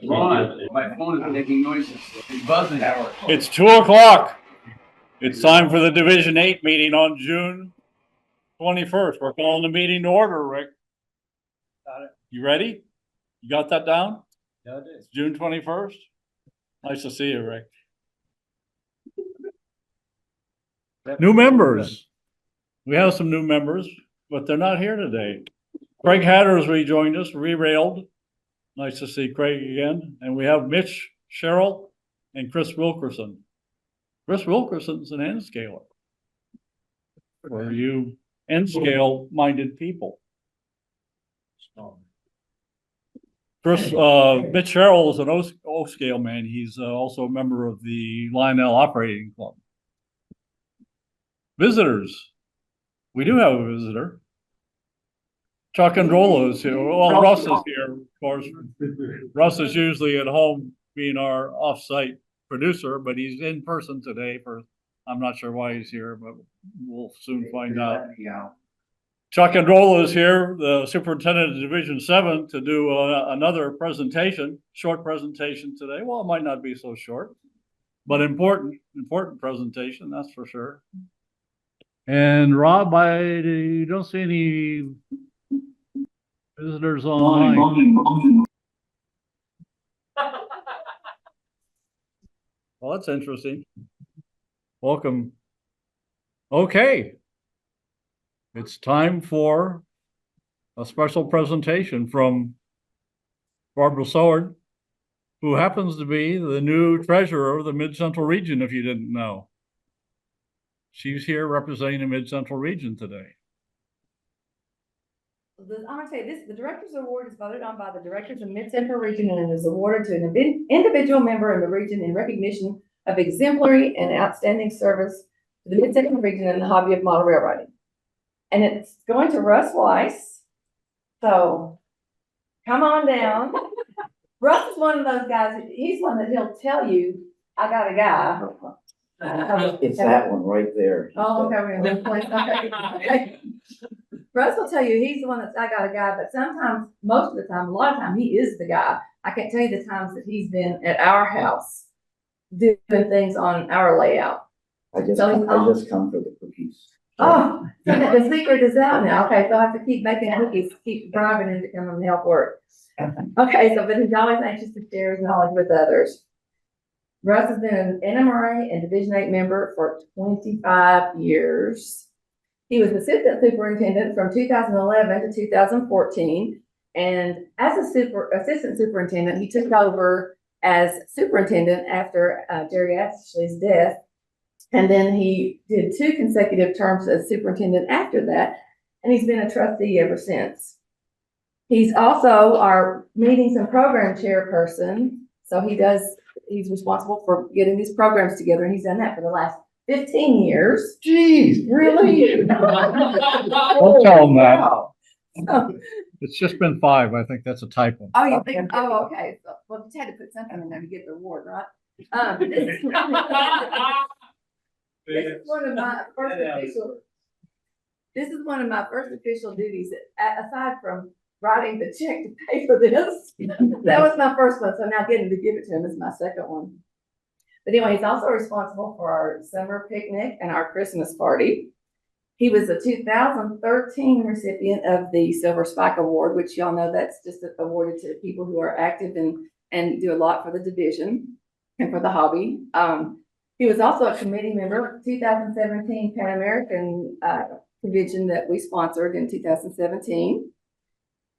Ron, my phone is making noises. It's buzzing. It's 2:00. It's time for the Division 8 meeting on June 21st. We're calling the meeting to order, Rick. Got it. You ready? You got that down? Yeah, it is. It's June 21st. Nice to see you, Rick. New members. We have some new members, but they're not here today. Craig Hatter's rejoined us, re-railed. Nice to see Craig again. And we have Mitch Sherrill and Chris Wilkerson. Chris Wilkerson's an N-scaler. For you N-scale minded people. Chris, Mitch Sherrill is an O-scale man. He's also a member of the Lionel Operating Club. Visitors. We do have a visitor. Chuck Androlo is here. Well, Russ is here, of course. Russ is usually at home being our off-site producer, but he's in person today for, I'm not sure why he's here, but we'll soon find out. Chuck Androlo is here, the superintendent of Division 7, to do another presentation, short presentation today. Well, it might not be so short, but important presentation, that's for sure. And Rob, I don't see any visitors online. Well, that's interesting. Welcome. Okay. It's time for a special presentation from Barbara Soward, who happens to be the new treasurer of the Mid-Central region, if you didn't know. She's here representing the Mid-Central region today. I'm going to tell you this, the Director's Award is voted on by the Directors of Mid-Central Region and is awarded to an individual member in the region in recognition of exemplary and outstanding service to the Mid-Central Region and the hobby of model railroading. And it's going to Russ Weiss. So come on down. Russ is one of those guys, he's one that he'll tell you, I got a guy. It's that one right there. Oh, okay, we're in this place. Okay. Russ will tell you he's the one that's I got a guy, but sometimes, most of the time, a lot of time, he is the guy. I can't tell you the times that he's been at our house doing things on our layout. I just come for the cookies. Oh, so the secret is out now. Okay, so I have to keep making cookies, keep driving him to come and help work. Okay, so but he's always anxious to share his knowledge with others. Russ has been an NMRA and Division 8 member for 25 years. He was assistant superintendent from 2011 to 2014. And as a assistant superintendent, he took over as superintendent after Jerry Ashley's death. And then he did 2 consecutive terms as superintendent after that. And he's been a trustee ever since. He's also our meetings and program chairperson. So he's responsible for getting these programs together. And he's done that for the last 15 years. Jeez, Really? Don't tell him that. It's just been 5. I think that's a typo. Oh, you think? Oh, okay. So, well, you had to put something in there to get the award, right? This is one of my first official. This is one of my first official duties, aside from writing the check to pay for this. That was my first one, so now getting to give it to him is my second one. But anyway, he's also responsible for our summer picnic and our Christmas party. He was a 2013 recipient of the Silver Spike Award, which y'all know that's just awarded to people who are active and do a lot for the division and for the hobby. He was also a committee member of the 2017 Pan American convention that we sponsored in 2017.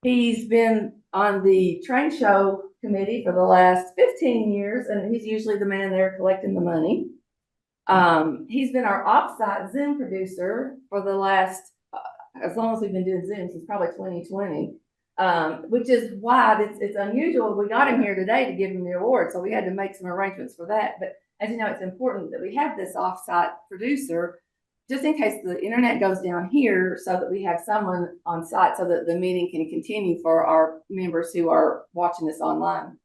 He's been on the train show committee for the last 15 years, and he's usually the man there collecting the money. He's been our offsite Zoom producer for the last, as long as we've been doing Zoom, since probably 2020, which is why it's unusual. We got him here today to give him the award, so we had to make some arrangements for that. But as you know, it's important that we have this offsite producer just in case the internet goes down here, so that we have someone on site so that the meeting can continue for our members who are watching this online.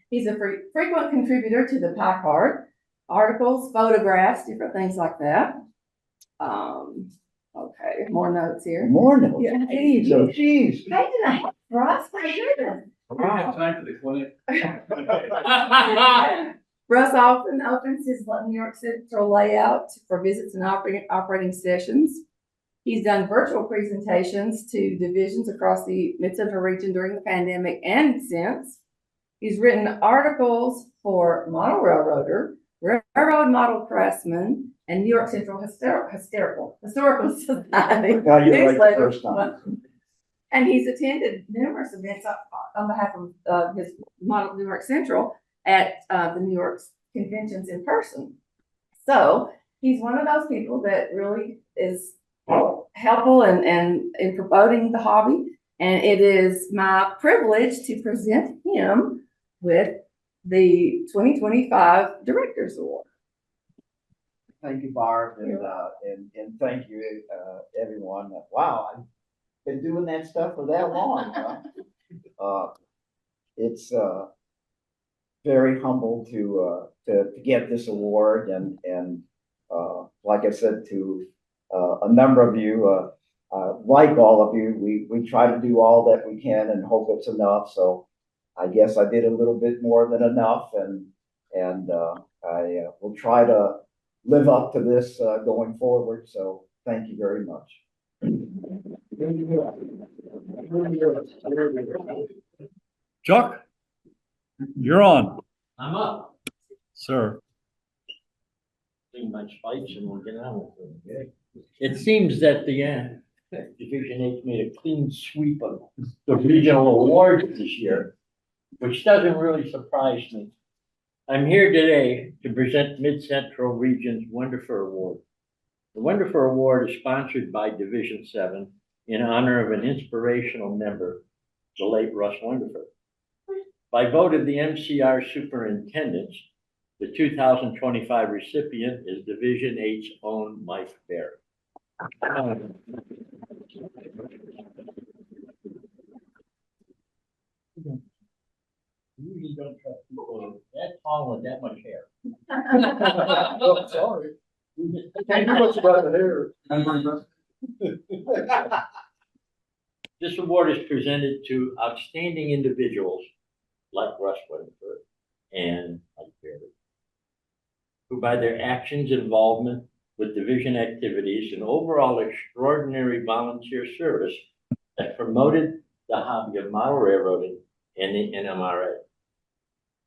He's a frequent contributor to the pie chart, articles, photographs, different things like that. Okay, more notes here. More notes. Yeah, Jeez, oh, jeez. Hey, tonight, Ross, my goodness. We have time for the clinic. Russ often opens his New York Central layout for visits and operating sessions. He's done virtual presentations to divisions across the Mid-Central region during the pandemic and since. He's written articles for Model Railroader, Railroad Model Pressman, and New York Central Historical Society. Now you're right the newsletter. first time. And he's attended numerous events on behalf of his Model New York Central at the New York conventions in person. So he's one of those people that really is helpful and in promoting the hobby. And it is my privilege to present him with the 2025 Directors Award. Thank you, Barb, and thank you, everyone. Wow, I've been doing that stuff for that long, huh? It's very humble to get this award, and like I said to a number of you, like all of you, we try to do all that we can and hope it's enough. So I guess I did a little bit more than enough, and I will try to live up to this going forward. So thank you very much. Chuck, you're on, I'm up. sir. Clean my spikes and we'll get on with it. It seems that the Division 8 made a clean sweep of the regional awards this year, which doesn't really surprise me. I'm here today to present Mid-Central Region's Wonderful Award. The Wonderful Award is sponsored by Division 7 in honor of an inspirational member, the late Russ Wonderful. By vote of the MCR superintendents, the 2025 recipient is Division 8's own Mike Barry. Usually don't trust people that tall with that much hair. Oh, sorry. Can't do much about the hair. This award is presented to outstanding individuals like Russ Winford and Mike Barry, who by their actions, involvement with division activities, and overall extraordinary volunteer service have promoted the hobby of model railroading and the NMRA.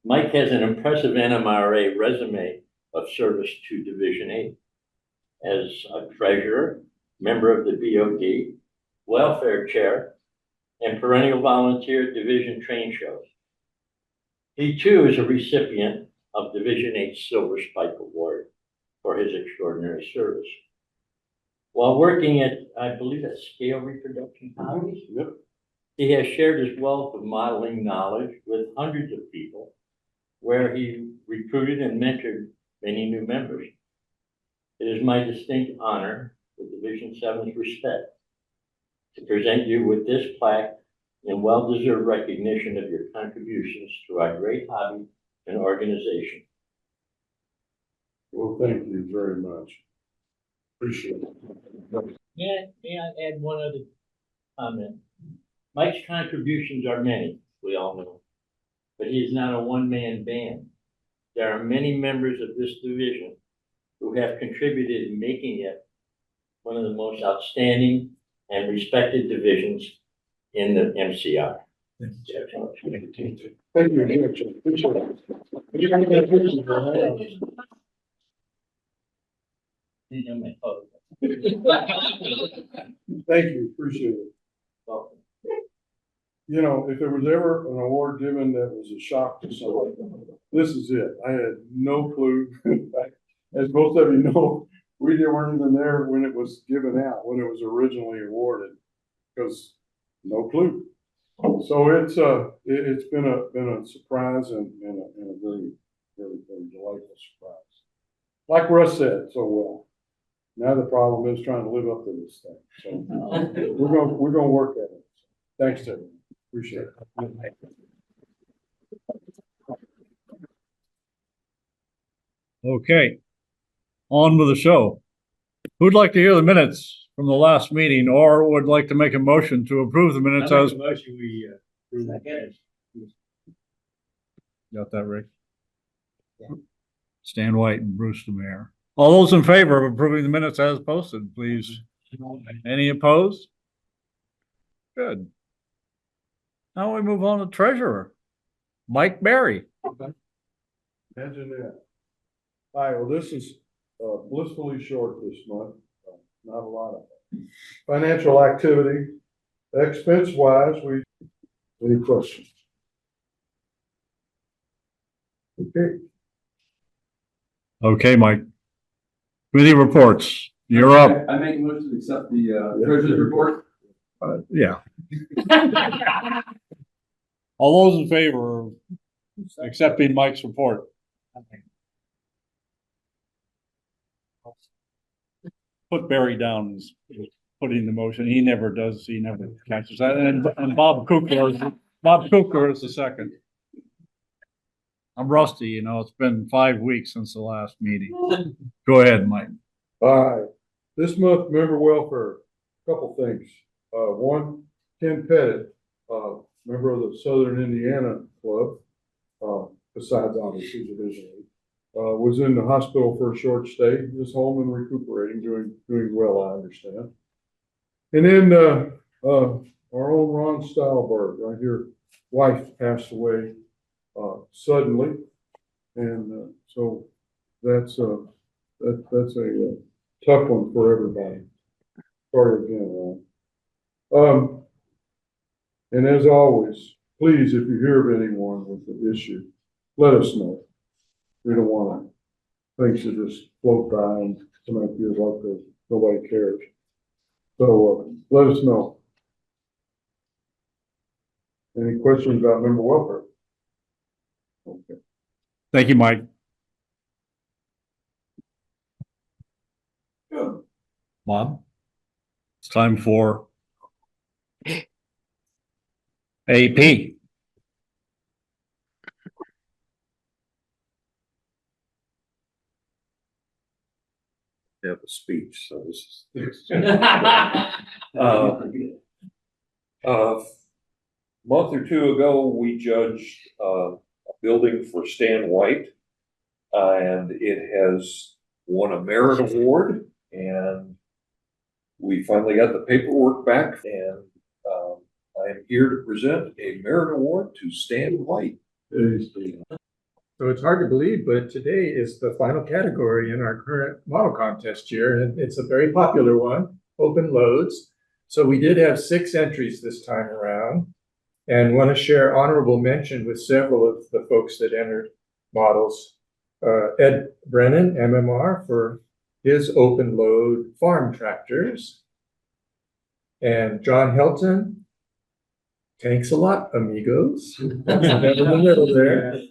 Mike has an impressive NMRA resume of service to Division 8 as a treasurer, member of the BOD, welfare chair, and perennial volunteer at division train shows. He too is a recipient of Division 8's Silver Spike Award for his extraordinary service. While working at, I believe, at Scale Reproduction Hobbies, he has shared his wealth of modeling knowledge with hundreds of people, where he recruited and mentored many new members. It is my distinct honor, with Division 7's respect, to present you with this plaque in well-deserved recognition of your contributions to our great hobby and organization. Well, thank you very much. Appreciate it. May I add one other comment? Mike's contributions are many, we all know, but he is not a one-man band. There are many members of this division who have contributed in making it one of the most outstanding and respected divisions in the MCR. Thank you again, Chuck. Appreciate it. Thank you, appreciate it. Welcome. You know, if there was ever an award given that was a shock to someone, this is it. I had no clue. In fact, as most of you know, we weren't even there when it was given out, when it was originally awarded, because no clue. So it's been a surprise and a very, very, very delightful surprise. Like Russ said so well. Now the problem is trying to live up to this thing. So we're gonna work at it. Thanks to everyone. Appreciate it. Okay, on with the show. Who'd like to hear the minutes from the last meeting, or would like to make a motion to approve the minutes as? Motion we approve as Got that, Rick? Yeah. Stan White and Bruce the mayor. All those in favor of approving the minutes as posted, please. Any opposed? Good. Now we move on to treasurer, Mike Berry. Imagine that. All right, well, this is blissfully short this month, not a lot of it. Financial activity, expense wise, any questions? Okay, Okay, Mike. Committee reports, you're up. I make a motion to accept the treasurer's report. Yeah. All those in favor of accepting Mike's report? Put Barry down as putting the motion. He never does. He never catches that. And Bob Kukler is the second. I'm rusty, you know, it's been 5 weeks since the last meeting. Go ahead, Mike. all right. This month, member welfare, couple things. One, Ken Pettit, member of the Southern Indiana Club, besides obviously divisionally, was in the hospital for a short stay, is home and recuperating, doing well, I understand. And then, our own Ron Stylberg, right here, wife passed away, suddenly. And, so that's a tough one for everybody. Sorry again, Ron. And as always, please, if you hear of anyone with an issue, let us know. We don't want things to just float by and somebody feels like nobody cares. So let us know. Any questions about member welfare? Okay. Thank you, Mike. Bob, it's time for AP. Have a speech, so this is. Month or two ago, we judged a building for Stan White. And it has won a merit award, and we finally got the paperwork back, and I am here to present a merit award to Stan White. So it's hard to believe, but today is the final category in our current model contest year, and it's a very popular one, open loads. So we did have 6 entries this time around, and want to share honorable mention with several of the folks that entered models. Ed Brennan, MMR, for his open load farm tractors. And John Helton, thanks a lot, amigos. In the middle there.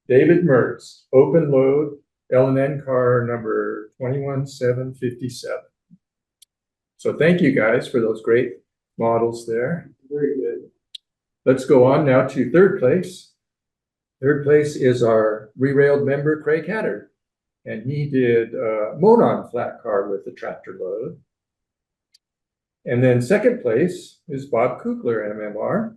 David Mertz, open load L&N car number 21757. So thank you guys for those great models there. Very good. Let's go on now to third place. Third place is our re-railed member, Craig Hatter. And he did Monon flat car with the tractor load. And then second place is Bob Kukler, MMR,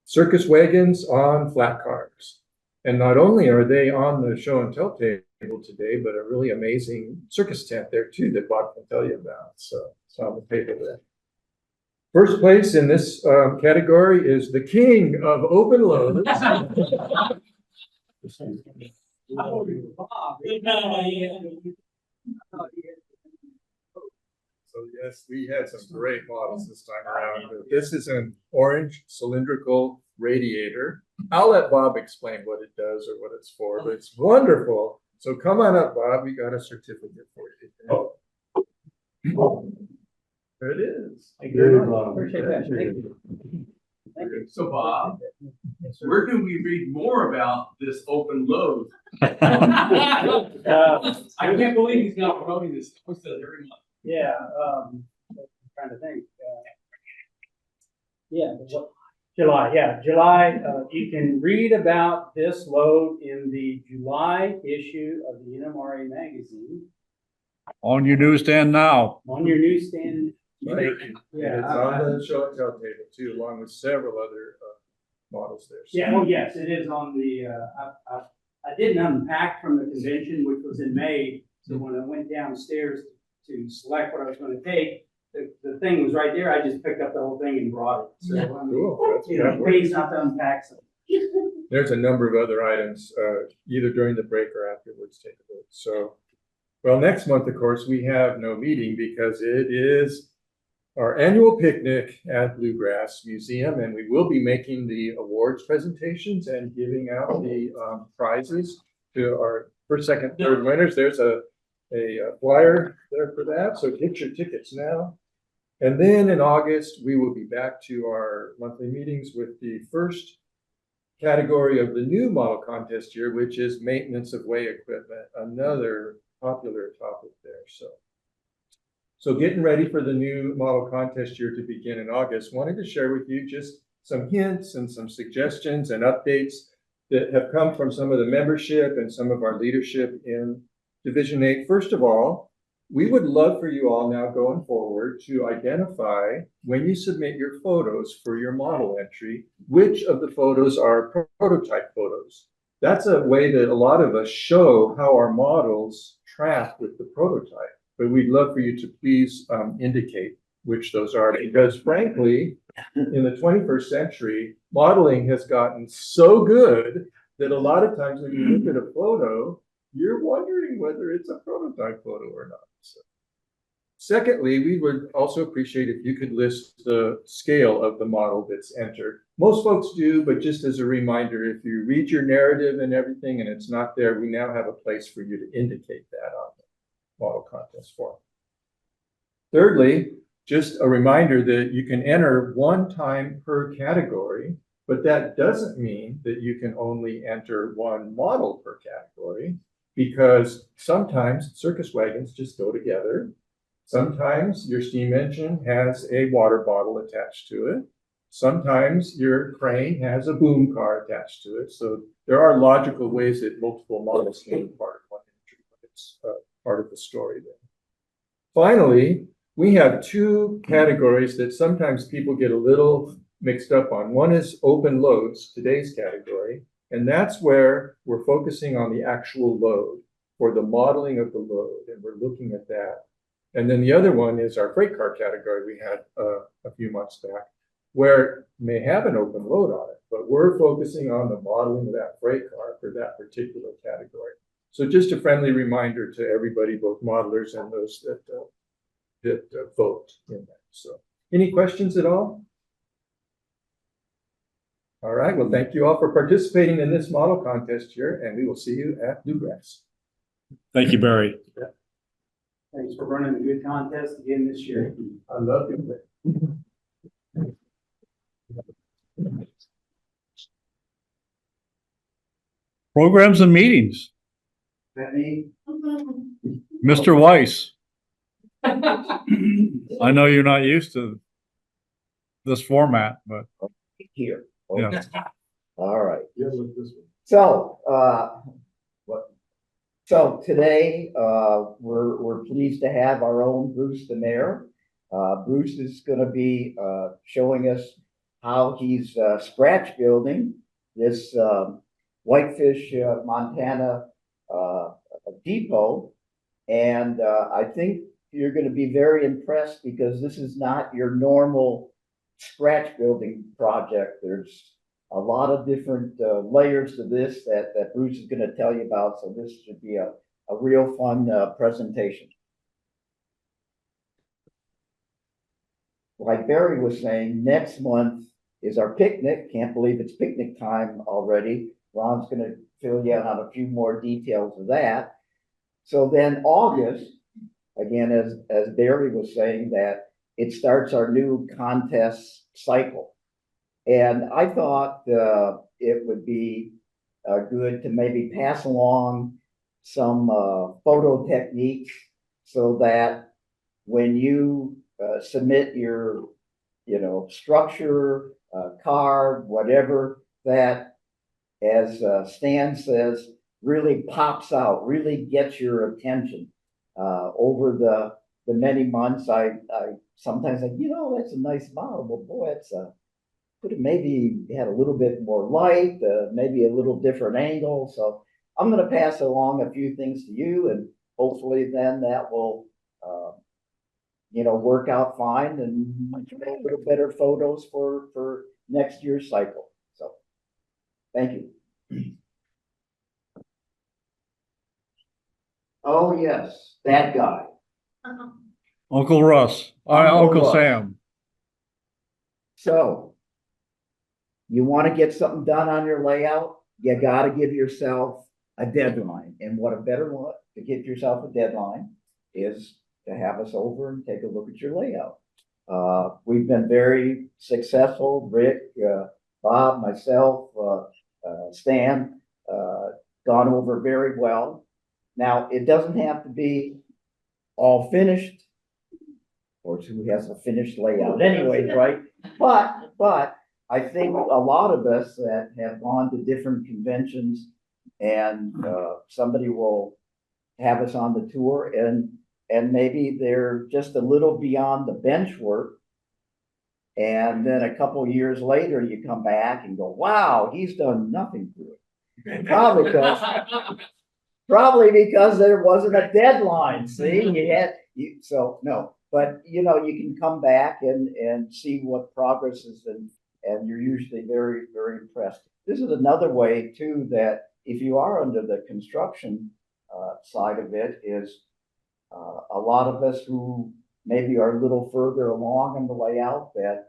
circus wagons on flat cars. And not only are they on the show and tell table today, but a really amazing circus tent there too that Bob can tell you about. So it's on the paper there. First place in this category is the king of open loads. So yes, we had some great models this time around. This is an orange cylindrical radiator. I'll let Bob explain what it does or what it's for, but it's wonderful. So come on up, Bob. We got a certificate for you. Oh. There it is. Thank you very much. Appreciate that. Thank you. So Bob, where can we read more about this open load? I can't believe he's not promoting this. He says every month. Yeah, I'm trying to think. July. You can read about this load in the July issue of the NMRA magazine. On your newsstand now. On your newsstand Right. And Yeah, it's on the show and tell table too, along with several other models there. So- Yeah, well, yes, it is on the, I didn't unpack from the convention, which was in May. So when I went downstairs to select what I was gonna take, the thing was right there. I just picked up the whole thing and brought it. So, I mean, Cool. That's- you know, that works. pays not to unpack some. There's a number of other items, either during the break or afterwards, take a look. So, well, next month, of course, we have no meeting because it is our annual picnic at Bluegrass Museum, and we will be making the awards presentations and giving out the prizes to our first, second, third winners. There's a flyer there for that, so get your tickets now. And then in August, we will be back to our monthly meetings with the first category of the new model contest year, which is maintenance of way equipment, another popular topic there. So getting ready for the new model contest year to begin in August, wanted to share with you just some hints and some suggestions and updates that have come from some of the membership and some of our leadership in Division 8. First of all, we would love for you all now going forward to identify when you submit your photos for your model entry, which of the photos are prototype photos. That's a way that a lot of us show how our models track with the prototype. But we'd love for you to please indicate which those are, because frankly, in the 21st century, modeling has gotten so good that a lot of times when you look at a photo, you're wondering whether it's a prototype photo or not. So, secondly, we would also appreciate if you could list the scale of the model that's entered. Most folks do, but just as a reminder, if you read your narrative and everything and it's not there, we now have a place for you to indicate that on the model contest form. Thirdly, just a reminder that you can enter one time per category, but that doesn't mean that you can only enter one model per category, because sometimes circus wagons just go together. Sometimes your steam engine has a water bottle attached to it. Sometimes your crane has a boom car attached to it. So there are logical ways that multiple models can be part of one entry, but it's part of the story there. Finally, we have two categories that sometimes people get a little mixed up on. One is open loads, today's category, and that's where we're focusing on the actual load for the modeling of the load, and we're looking at that. And then the other one is our freight car category we had a few months back, where it may have an open load on it, but we're focusing on the modeling of that freight car for that particular category. So just a friendly reminder to everybody, both modelers and those that vote in that. So any questions at all? All right, well, thank you all for participating in this model contest here, and we will see you at Bluegrass. Thank you, Barry. Thanks for running a good contest again this year. I love you. Programs and meetings. Benny? Mr. Weiss, I know you're not used to this format, but Here. yeah. Okay. All right. Yeah, look this one. So today, we're pleased to have our own Bruce the Mayor. Bruce is gonna be, showing us how he's, scratch building this, Whitefish, Montana, depot. And, I think you're gonna be very impressed because this is not your normal scratch building project. There's a lot of different layers to this that Bruce is going to tell you about. So this should be a real fun presentation. Like Barry was saying, next month is our picnic. Can't believe it's picnic time already. Ron's going to fill you in on a few more details of that. So then August, again, as Barry was saying, that it starts our new contest cycle. And I thought it would be good to maybe pass along some photo techniques so that when you submit your, structure, car, whatever, that, as Stan says, really pops out, really gets your attention over the many months, I sometimes like, that's a nice model, but boy, it's could have maybe had a little bit more light, maybe a little different angle. So I'm gonna pass along a few things to you, and hopefully then that will, work out fine and a little better photos for next year's cycle. So, thank you. Oh, yes, that guy. Uncle Russ, Uncle Uncle Russ. Sam. So, you want to get something done on your layout, you got to give yourself a deadline. And what a better way to give yourself a deadline is to have us over and take a look at your layout. We've been very successful, Rick, Bob, myself, Stan, gone over very well. Now, it doesn't have to be all finished. Or who has a finished layout anyways, right? But I think a lot of us that have gone to different conventions and somebody will have us on the tour and maybe they're just a little beyond the bench work. And then a couple years later, you come back and go, wow, he's done nothing to it. Probably because there wasn't a deadline. See, so no. But you can come back and see what progress is, and you're usually very, very impressed. This is another way too that if you are under the construction side of it, is a lot of us who maybe are a little further along in the layout that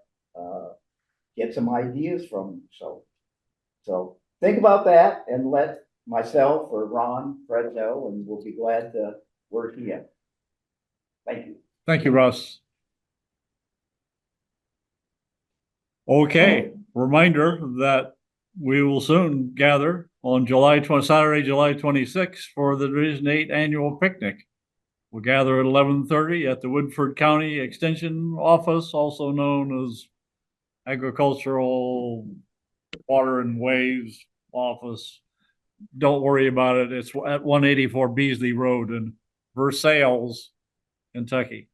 get some ideas from. So think about that and let myself or Ron, Fred know, and we'll be glad to work together. Thank you. Thank you, Russ. Okay, reminder that we will soon gather on Saturday, July 26th for the Division 8 annual picnic. We'll gather at 11:30 at the Woodford County Extension Office, also known as Agricultural Water and Waves Office. Don't worry about it. It's at 184 Beasley Road in Versailles, Kentucky,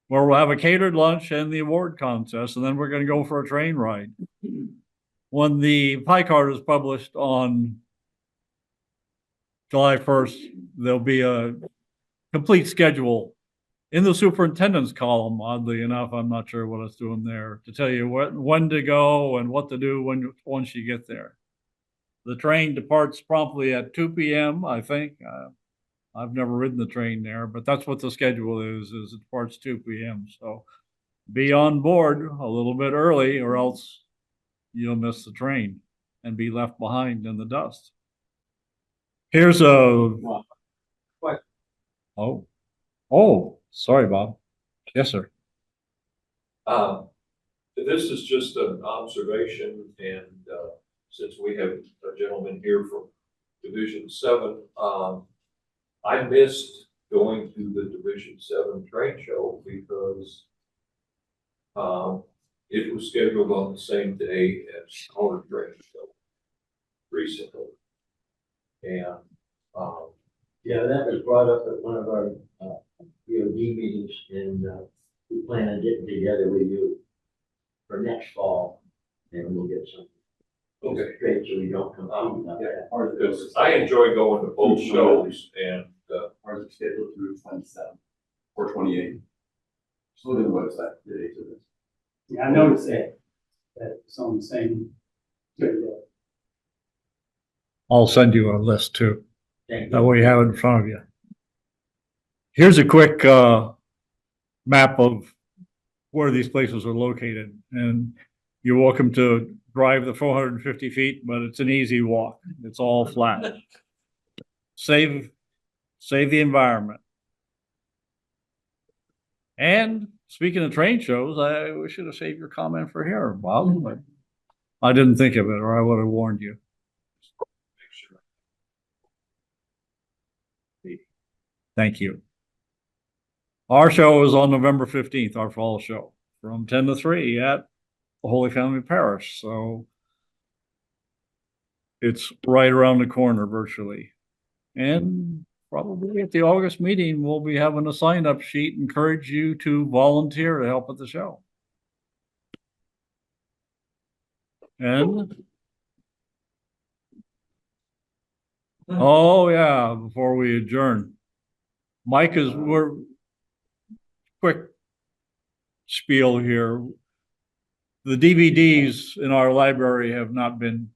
where we'll have a catered lunch and the award contest, and then we're going to go for a train ride. When the pie card is published on July 1st, there'll be a complete schedule in the superintendent's column. Oddly enough, I'm not sure what it's doing there to tell you when to go and what to do once you get there. The train departs promptly at 2 p.m., I think. I've never ridden the train there, but that's what the schedule is it departs 2 p.m. So be on board a little bit early or else you'll miss the train and be left behind in the dust. Here's a... Oh, sorry, Bob. Yes, sir. This is just an observation, and since we have a gentleman here from Division 7, I missed going to the Division 7 train show because it was scheduled on the same day as our train show recently. And yeah, that was brought up at one of our BOD meetings, and we plan on getting together with you for next fall, and we'll get some. Okay. Straight, so we don't come because I enjoy going to both shows, and ours is scheduled through 27 or 28. Just look at the website, the dates of this. Yeah, I noticed that it's on the same. I'll send you a list too. Thank you. That way you have it in front of you. Here's a quick map of where these places are located. And you're welcome to drive the 450 feet, but it's an easy walk. It's all flat. Save the environment. And speaking of train shows, we should have saved your comment for here, Bob. But I didn't think of it, or I would have warned you. Thank you. Our show is on November 15th, our fall show, from 10 to 3 at the Holy Family Parish. So it's right around the corner virtually. And probably at the August meeting, we'll be having a sign-up sheet, encourage you to volunteer to help at the show. And, oh yeah, before we adjourn, we're quick spiel here. The DVDs in our library have not been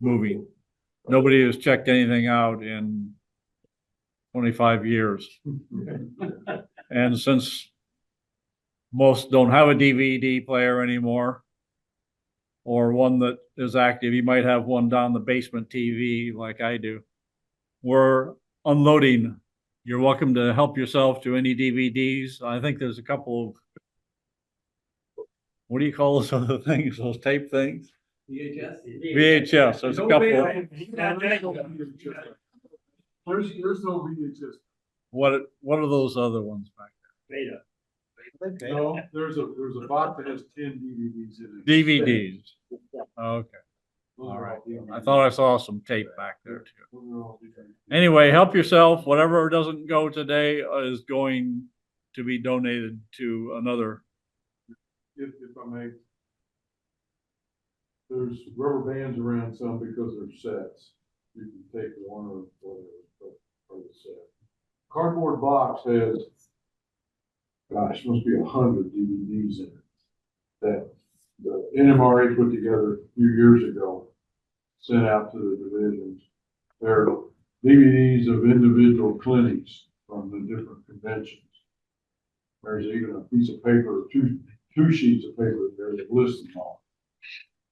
moving. Nobody has checked anything out in 25 years. And since most don't have a DVD player anymore, or one that is active, you might have one down the basement TV like I do. We're unloading. You're welcome to help yourself to any DVDs. I think there's a couple of, what do you call those other things, those tape things? VHS, there's a couple. There's no VHS. What are those other ones back Beta. No, there's a box that has 10 DVDs in it. there? DVDs. Okay, all right. I thought I saw some tape back there too. Anyway, help yourself. Whatever doesn't go today is going to be donated to another. If I may. There's rubber bands around some because they're sets. You can take one or whatever, or the set. Cardboard box has, gosh, must be 100 DVDs in it. That the NMRA put together a few years ago, sent out to the divisions. They're DVDs of individual clinics from the different conventions. There's even a piece of paper, two sheets of paper there that list them all.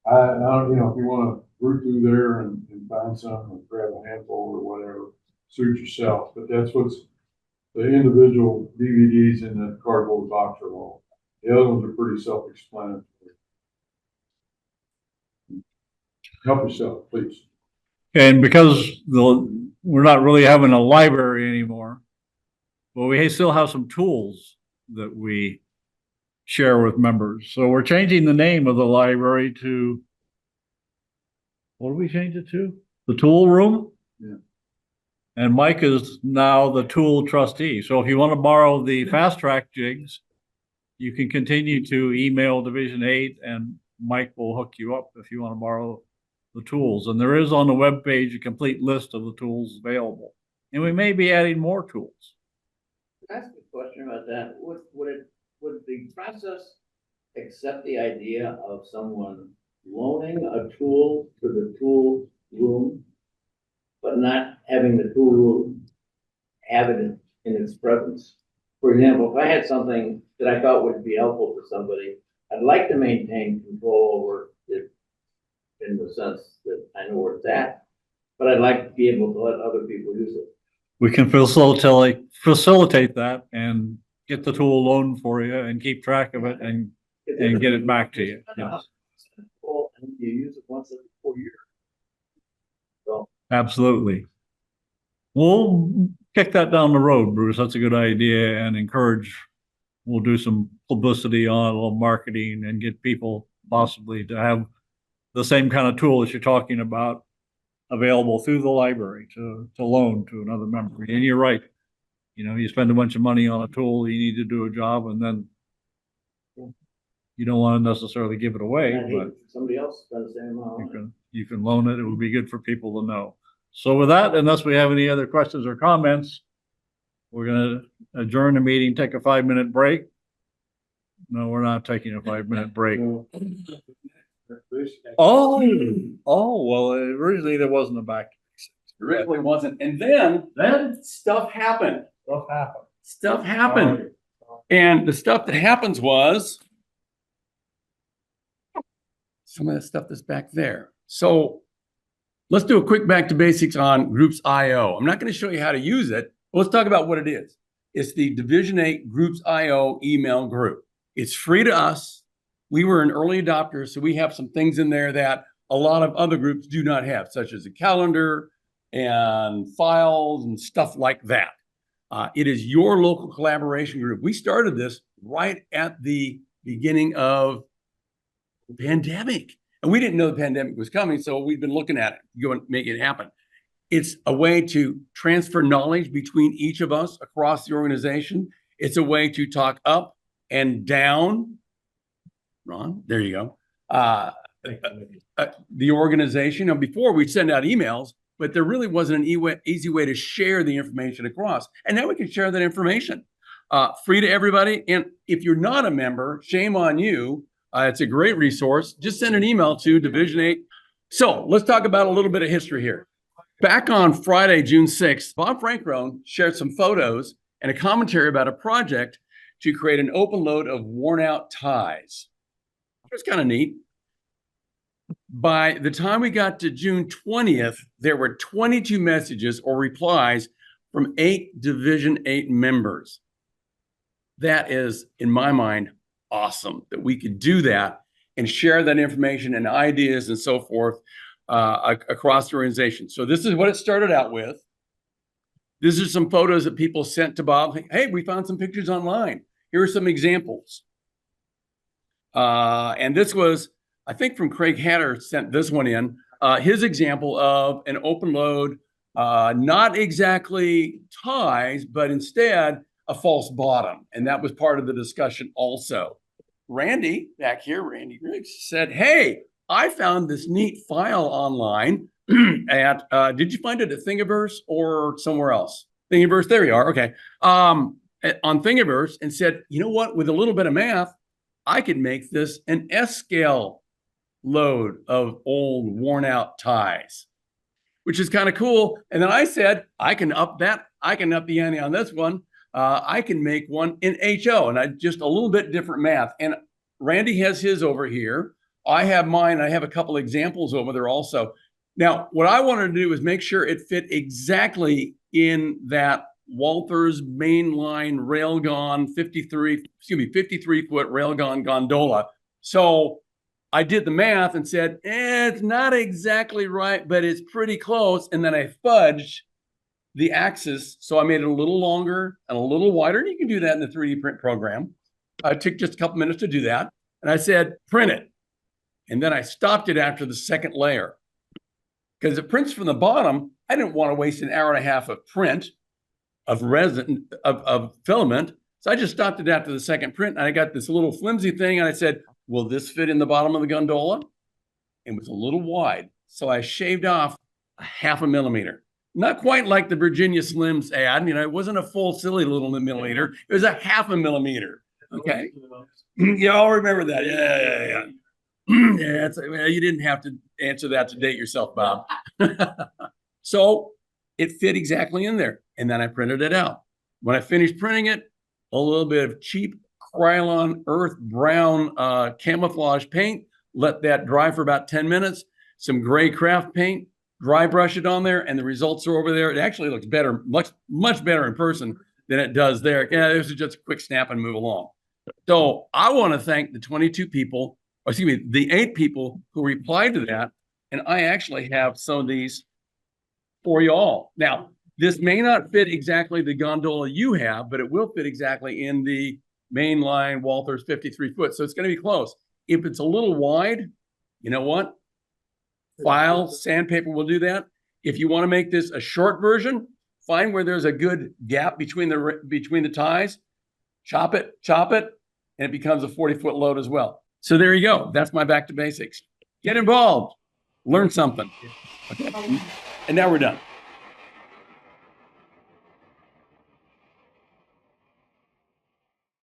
I don't, if you want to root through there and find some or grab a handful or whatever, suit yourself. But that's what's the individual DVDs in that cardboard box are all. The other ones are pretty self-explanatory. Help yourself, please. And because we're not really having a library anymore, but we still have some tools that we share with members. So we're changing the name of the library to, what do we change it to? The Tool Room? Yeah. And Mike is now the tool trustee. So if you want to borrow the fast track jigs, you can continue to email Division 8 and Mike will hook you up if you want to borrow the tools. And there is on the webpage a complete list of the tools available. And we may be adding more tools. Can I ask a question about that? Would the process accept the idea of someone loaning a tool to the tool room, but not having the tool room have it in its presence? For example, if I had something that I thought would be helpful for somebody, I'd like to maintain control over it in the sense that I know where it's at, but I'd like to be able to let other people use it. We can facilitate that and get the tool loaned for you and keep track of it and get it back to you. Yes. And you use it once every 4 years. So Absolutely. We'll kick that down the road, Bruce. That's a good idea, and we'll do some publicity on a little marketing and get people possibly to have the same kind of tool that you're talking about available through the library to loan to another member. And you're right. You spend a bunch of money on a tool, you need to do a job, and then you don't want to necessarily give it away, but somebody else spend the same amount. you can loan it. It would be good for people to know. So with that, unless we have any other questions or comments, we're going to adjourn the meeting, take a 5-minute break. No, we're not taking a 5-minute break. Oh, well, originally there wasn't a back. Originally wasn't. And then stuff happened. Stuff happened. And the stuff that happens was some of the stuff that's back there. So let's do a quick back to basics on Groups IO. I'm not going to show you how to use it, but let's talk about what it is. It's the Division 8 Groups IO email group. It's free to us. We were an early adopter, so we have some things in there that a lot of other groups do not have, such as a calendar and files and stuff like that. It is your local collaboration group. We started this right at the beginning of the pandemic, and we didn't know the pandemic was coming, so we've been looking at it, go and make it happen. It's a way to transfer knowledge between each of us across the organization. It's a way to talk up and down. Ron, there you go. The organization. Now, before we'd send out emails, but there really wasn't an easy way to share the information across. And now we can share that information free to everybody. And if you're not a member, shame on you. It's a great resource. Just send an email to Division 8. So let's talk about a little bit of history here. Back on Friday, June 6th, Bob Frankrone shared some photos and a commentary about a project to create an open load of worn out ties. It was kind of neat. By the time we got to June 20th, there were 22 messages or replies from 8 Division 8 members. That is, in my mind, awesome that we could do that and share that information and ideas and so forth across the organization. So this is what it started out with. These are some photos that people sent to Bob. Hey, we found some pictures online. Here are some examples. And this was, I think, from Craig Hatter sent this one in. His example of an open load, not exactly ties, but instead a false bottom. And that was part of the discussion also. Randy, back here, Randy Griggs, said, hey, I found this neat file online at, did you find it at Thingiverse or somewhere else? Thingiverse, there you are, okay. On Thingiverse, and said, you know what, with a little bit of math, I could make this an S-scale load of old worn out ties, which is kind of cool. And then I said, I can up the ante on this one. I can make one in HO, and I just a little bit different math. And Randy has his over here. I have mine. I have a couple examples over there also. Now, what I wanted to do is make sure it fit exactly in that Walther's mainline railgun 53-foot railgun gondola. So I did the math and said, it's not exactly right, but it's pretty close. And then I fudged the axis. So I made it a little longer and a little wider. And you can do that in the 3D print program. It took just a couple minutes to do that. And I said, print it. And then I stopped it after the second layer. Because it prints from the bottom, I didn't want to waste an hour and a half of print of resin, of filament. So I just stopped it after the second print. And I got this little flimsy thing. And I said, will this fit in the bottom of the gondola? It was a little wide. So I shaved off a 0.5 millimeter. Not quite like the Virginia Slims ad. You know, it wasn't a full silly little millimeter. It was a 0.5 millimeter. Okay. You all remember that. Yeah. Yeah, you didn't have to answer that to date yourself, Bob. So it fit exactly in there. And then I printed it out. When I finished printing it, a little bit of cheap Krylon earth brown camouflage paint, let that dry for about 10 minutes, some gray craft paint, dry brush it on there, and the results are over there. It actually looks better, much better in person than it does there. Yeah, this is just a quick snap and move along. So I want to thank the 22 people, or excuse me, the 8 people who replied to that. And I actually have some of these for you all. Now, this may not fit exactly the gondola you have, but it will fit exactly in the mainline Walther's 53-foot. So it's going to be close. If it's a little wide, you know what? File, sandpaper will do that. If you want to make this a short version, find where there's a good gap between the ties, chop it, and it becomes a 40-foot load as well. So there you go. That's my back to basics. Get involved. Learn something. Okay. And now we're done.